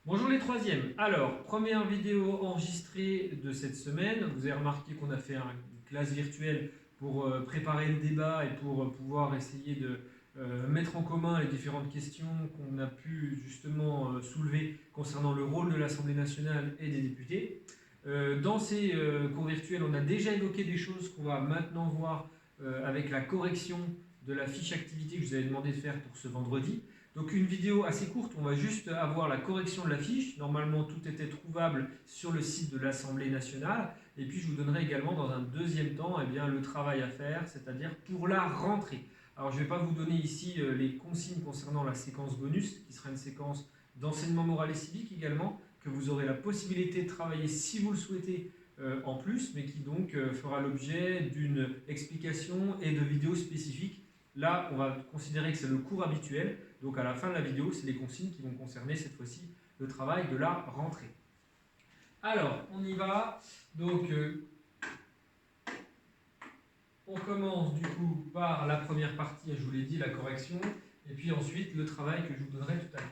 Bonjour les troisièmes. Alors, première vidéo enregistrée de cette semaine. Vous avez remarqué qu'on a fait une classe virtuelle pour préparer le débat et pour pouvoir essayer de mettre en commun les différentes questions qu'on a pu justement soulever concernant le rôle de l'Assemblée nationale et des députés. Dans ces cours virtuels, on a déjà évoqué des choses qu'on va maintenant voir avec la correction de la fiche activité que je vous avais demandé de faire pour ce vendredi. Donc une vidéo assez courte, on va juste avoir la correction de la fiche. Normalement, tout était trouvable sur le site de l'Assemblée nationale. Et puis je vous donnerai également dans un deuxième temps le travail à faire, c'est-à-dire pour la rentrée. Alors je ne vais pas vous donner ici les consignes concernant la séquence bonus, qui sera une séquence d'enseignement moral et civique également, que vous aurez la possibilité de travailler si vous le souhaitez en plus, mais qui donc fera l'objet d'une explication et de vidéos spécifiques. Là, on va considérer que c'est le cours habituel. Donc à la fin de la vidéo, c'est les consignes qui vont concerner cette fois-ci le travail de la rentrée. Alors, on y va. Donc, on commence du coup par la première partie, je vous l'ai dit, la correction, et puis ensuite le travail que je vous donnerai tout à l'heure.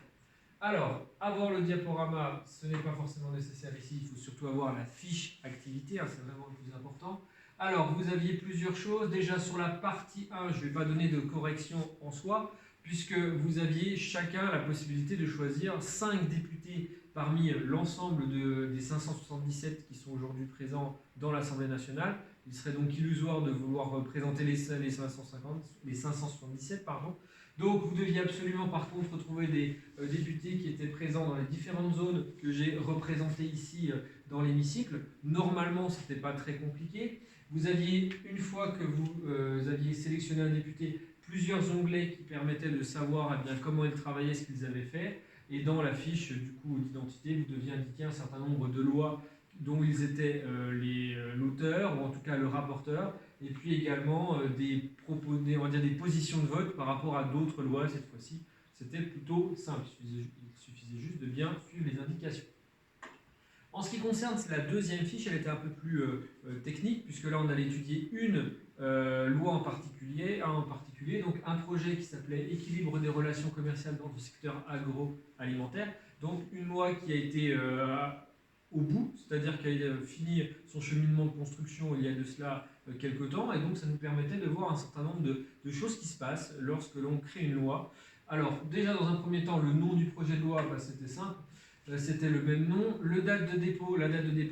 Alors, avoir le diaporama, ce n'est pas forcément nécessaire ici, il faut surtout avoir la fiche activité, c'est vraiment le plus important. Alors, vous aviez plusieurs choses. Déjà sur la partie 1, je ne vais pas donner de correction en soi, puisque vous aviez chacun la possibilité de choisir 5 députés parmi l'ensemble des 577 qui sont aujourd'hui présents dans l'Assemblée nationale. Il serait donc illusoire de vouloir représenter les 577. Donc vous deviez absolument par contre retrouver des députés qui étaient présents dans les différentes zones que j'ai représentées ici dans l'hémicycle. Normalement, ce n'était pas très compliqué. Vous aviez, une fois que vous aviez sélectionné un député, plusieurs onglets qui permettaient de savoir comment ils travaillaient, ce qu'ils avaient fait. Et dans la fiche d'identité, vous deviez indiquer un certain nombre de lois dont ils étaient l'auteur, ou en tout cas le rapporteur, et puis également des positions de vote par rapport à d'autres lois cette fois-ci. C'était plutôt simple, il suffisait juste de bien suivre les indications. En ce qui concerne la deuxième fiche, elle était un peu plus technique, puisque là on allait étudier une loi en particulier, donc un projet qui s'appelait Équilibre des relations commerciales dans le secteur agroalimentaire, donc une loi qui a été au bout, c'est-à-dire qu'elle a fini son cheminement de construction il y a de cela quelques temps, et donc ça nous permettait de voir un certain nombre de choses qui se passent lorsque l'on crée une loi. Alors déjà dans un premier temps, le nom du projet de loi, c'était simple, c'était le même nom. La date de dépôt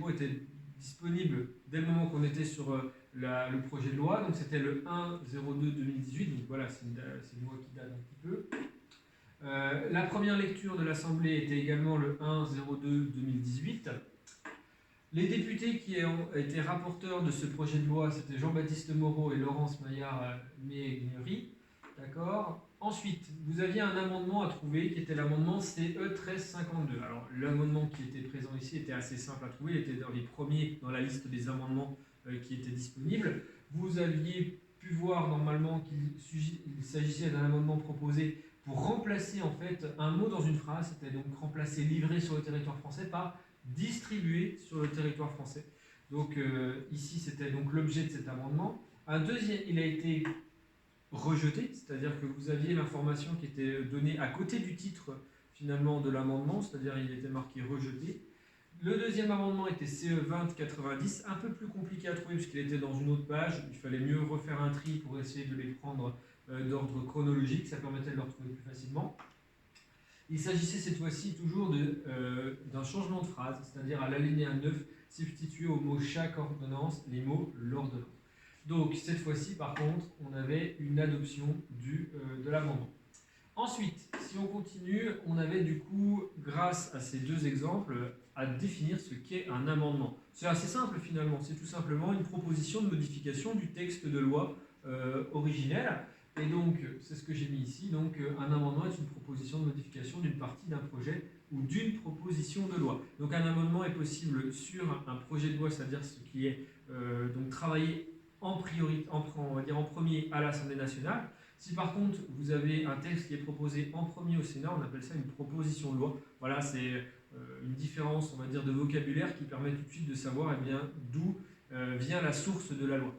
était disponible dès le moment qu'on était sur le projet de loi, donc c'était le 1-02-2018, donc voilà, c'est une loi qui date un petit peu. La première lecture de l'Assemblée était également le 1-02-2018. Les députés qui ont été rapporteurs de ce projet de loi, c'était Jean-Baptiste Moreau et Laurence Maillard-Méhaignerie. D'accord. Ensuite, vous aviez un amendement à trouver qui était l'amendement CE 1352. Alors, l'amendement qui était présent ici était assez simple à trouver, il était dans les premiers dans la liste des amendements qui étaient disponibles. Vous aviez pu voir normalement qu'il s'agissait d'un amendement proposé pour remplacer en fait un mot dans une phrase, c'était donc remplacer livré sur le territoire français par distribué sur le territoire français. Donc ici, c'était donc l'objet de cet amendement. Un deuxième, il a été rejeté, c'est-à-dire que vous aviez l'information qui était donnée à côté du titre finalement de l'amendement, c'est-à-dire il était marqué rejeté. Le deuxième amendement était CE 2090, un peu plus compliqué à trouver puisqu'il était dans une autre page. Il fallait mieux refaire un tri pour essayer de les prendre d'ordre chronologique, ça permettait de le retrouver plus facilement. Il s'agissait cette fois-ci toujours d'un changement de phrase, c'est-à-dire à l'alinéa 9, substituer au mot chaque ordonnance les mots l'ordonnance. Donc cette fois-ci, par contre, on avait une adoption de l'amendement. Ensuite, si on continue, on avait du coup, grâce à ces deux exemples, à définir ce qu'est un amendement. C'est assez simple finalement, c'est tout simplement une proposition de modification du texte de loi originel. Et donc, c'est ce que j'ai mis ici. Donc, un amendement est une proposition de modification d'une partie d'un projet ou d'une proposition de loi. Donc, un amendement est possible sur un projet de loi, c'est-à-dire ce qui est donc travaillé en priorité, on va dire en premier à l'Assemblée nationale. Si par contre vous avez un texte qui est proposé en premier au Sénat, on appelle ça une proposition de loi. Voilà, c'est une différence, on va dire, de vocabulaire qui permet tout de suite de savoir d'où vient la source de la loi.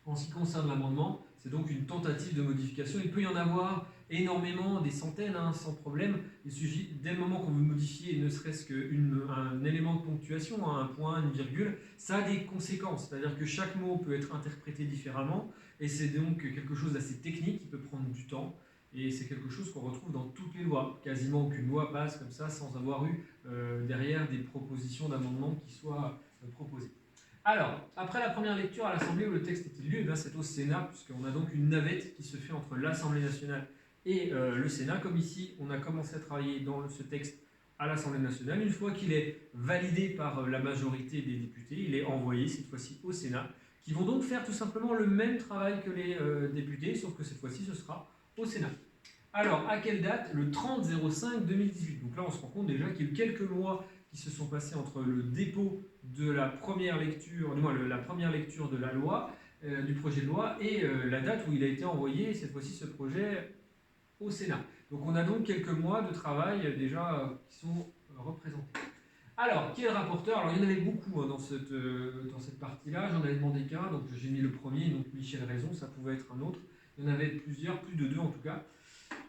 En ce qui concerne l'amendement, c'est donc une tentative de modification. Il peut y en avoir énormément, des centaines, hein, sans problème. Il suffit, dès le moment qu'on veut modifier ne serait-ce qu'un élément de ponctuation, hein, un point, une virgule, ça a des conséquences. C'est-à-dire que chaque mot peut être interprété différemment, et c'est donc quelque chose d'assez technique qui peut prendre du temps. Et c'est quelque chose qu'on retrouve dans toutes les lois. Quasiment aucune loi passe comme ça sans avoir eu derrière des propositions d'amendement qui soient proposées. Alors, après la première lecture à l'Assemblée où le texte est lu, c'est au Sénat, puisqu'on a donc une navette qui se fait entre l'Assemblée nationale et le Sénat. Comme ici, on a commencé à travailler dans ce texte à l'Assemblée nationale. Une fois qu'il est validé par la majorité des députés, il est envoyé cette fois-ci au Sénat, qui vont donc faire tout simplement le même travail que les députés, sauf que cette fois-ci, ce sera au Sénat. Alors, à quelle date? Le 30/05/2018. Donc là, on se rend compte déjà qu'il y a eu quelques lois qui se sont passées entre le dépôt de la première lecture, la première lecture de la loi, du projet de loi, et la date où il a été envoyé, cette fois-ci, ce projet au Sénat. Donc on a donc quelques mois de travail déjà qui sont représentés. Alors, qui est le rapporteur? Alors, il y en avait beaucoup dans cette partie-là. J'en avais demandé qu'un, donc j'ai mis le premier, donc Michel Raison, ça pouvait être un autre. Il y en avait plusieurs, plus de deux en tout cas.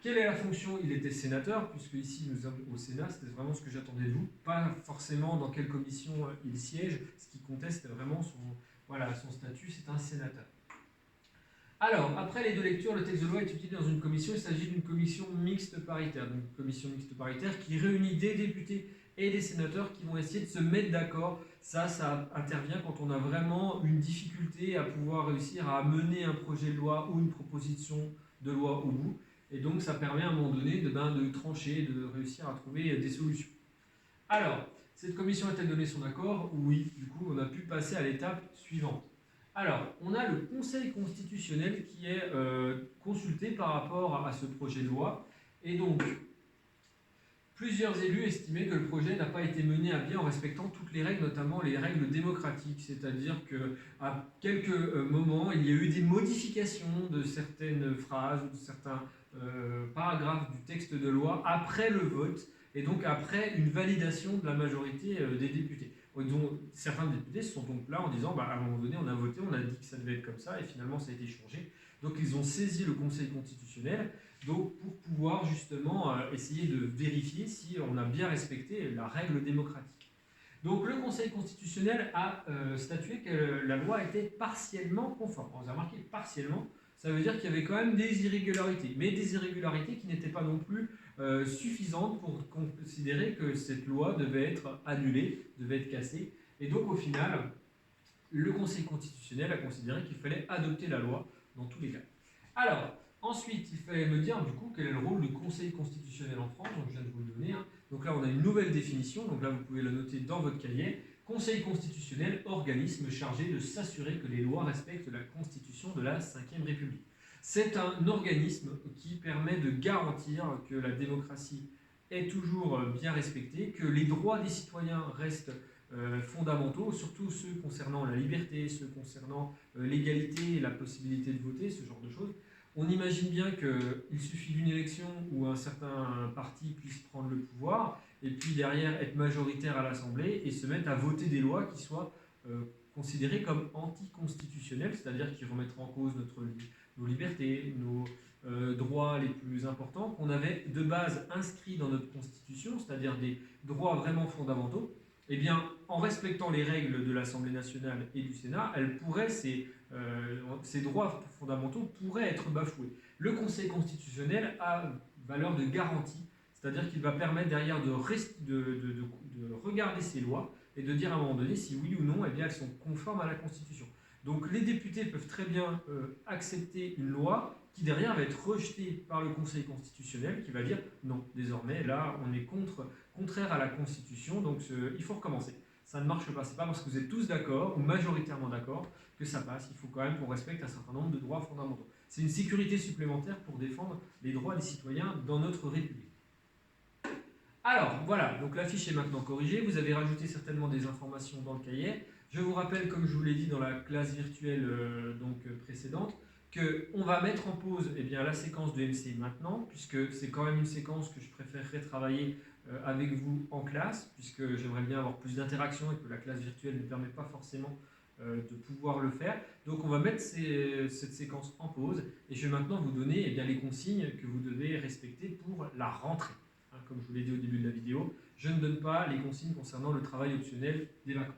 Quelle est la fonction? Il était sénateur, puisque ici nous sommes au Sénat, c'était vraiment ce que j'attendais de vous. Pas forcément dans quelle commission il siège, ce qui comptait c'était vraiment son statut, c'est un sénateur. Alors, après les deux lectures, le texte de loi est utilisé dans une commission. Il s'agit d'une commission mixte paritaire. Donc, une commission mixte paritaire qui réunit des députés et des sénateurs qui vont essayer de se mettre d'accord. Ça intervient quand on a vraiment une difficulté à pouvoir réussir à mener un projet de loi ou une proposition de loi au bout. Et donc, ça permet à un moment donné de trancher, de réussir à trouver des solutions. Alors, cette commission a-t-elle donné son accord? Oui, du coup, on a pu passer à l'étape suivante. Alors, on a le Conseil constitutionnel qui est consulté par rapport à ce projet de loi. Et donc, plusieurs élus estimaient que le projet n'a pas été mené à bien en respectant toutes les règles, notamment les règles démocratiques. C'est-à-dire qu'à quelques moments, il y a eu des modifications de certaines phrases ou de certains paragraphes du texte de loi après le vote, et donc après une validation de la majorité des députés. Donc, certains députés se sont donc là en disant à un moment donné on a voté, on a dit que ça devait être comme ça et finalement ça a été changé. Donc ils ont saisi le Conseil constitutionnel donc, pour pouvoir justement essayer de vérifier si on a bien respecté la règle démocratique. Donc le Conseil constitutionnel a statué que la loi était partiellement conforme. On a remarqué partiellement, ça veut dire qu'il y avait quand même des irrégularités, mais des irrégularités qui n'étaient pas non plus suffisantes pour considérer que cette loi devait être annulée, devait être cassée. Et donc au final, le Conseil constitutionnel a considéré qu'il fallait adopter la loi dans tous les cas. Alors, ensuite, il fallait me dire du coup quel est le rôle du Conseil constitutionnel en France, donc je viens de vous le donner. Donc là, on a une nouvelle définition, donc là, vous pouvez la noter dans votre cahier. Conseil constitutionnel, organisme chargé de s'assurer que les lois respectent la Constitution de la Ve République. C'est un organisme qui permet de garantir que la démocratie est toujours bien respectée, que les droits des citoyens restent fondamentaux, surtout ceux concernant la liberté, ceux concernant l'égalité, la possibilité de voter, ce genre de choses. On imagine bien qu'il suffit d'une élection où un certain parti puisse prendre le pouvoir et puis derrière être majoritaire à l'Assemblée et se mettre à voter des lois qui soient considérées comme anticonstitutionnelles, c'est-à-dire qui remettraient en cause nos libertés, nos droits les plus importants qu'on avait de base inscrits dans notre Constitution, c'est-à-dire des droits vraiment fondamentaux. Eh bien, en respectant les règles de l'Assemblée nationale et du Sénat, ces droits fondamentaux pourraient être bafoués. Le Conseil constitutionnel a valeur de garantie, c'est-à-dire qu'il va permettre derrière de regarder ces lois et de dire à un moment donné si oui ou non eh bien, elles sont conformes à la Constitution. Donc les députés peuvent très bien accepter une loi qui derrière va être rejetée par le Conseil constitutionnel qui va dire non, désormais là on est contraire à la Constitution, donc il faut recommencer. Ça ne marche pas, c'est pas parce que vous êtes tous d'accord ou majoritairement d'accord que ça passe, il faut quand même qu'on respecte un certain nombre de droits fondamentaux. C'est une sécurité supplémentaire pour défendre les droits des citoyens dans notre République. Alors voilà, donc la fiche est maintenant corrigée, vous avez rajouté certainement des informations dans le cahier. Je vous rappelle, comme je vous l'ai dit dans la classe virtuelle précédente, qu'on va mettre en pause la séquence de MC maintenant, puisque c'est quand même une séquence que je préférerais travailler avec vous en classe, puisque j'aimerais bien avoir plus d'interaction et que la classe virtuelle ne permet pas forcément de pouvoir le faire. Donc on va mettre cette séquence en pause et je vais maintenant vous donner les consignes que vous devez respecter pour la rentrée. Hein, comme je vous l'ai dit au début de la vidéo, je ne donne pas les consignes concernant le travail optionnel des vacances.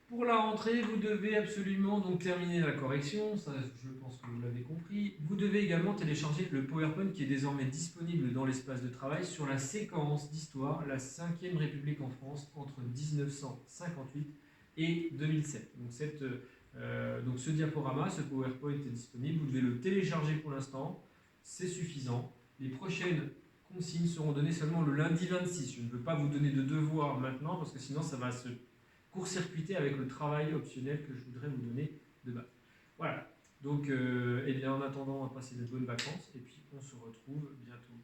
Pour la rentrée, vous devez absolument donc terminer la correction, ça je pense que vous l'avez compris. Vous devez également télécharger le PowerPoint qui est désormais disponible dans l'espace de travail sur la séquence d'histoire, la 5e République en France entre 1958 et 2007. Donc ce diaporama, ce PowerPoint est disponible, vous devez le télécharger pour l'instant, c'est suffisant. Les prochaines consignes seront données seulement le lundi 26. Je ne veux pas vous donner de devoirs maintenant parce que sinon ça va se court-circuiter avec le travail optionnel que je voudrais vous donner de base. Voilà. Donc, en attendant, on va passer de bonnes vacances et puis on se retrouve bientôt.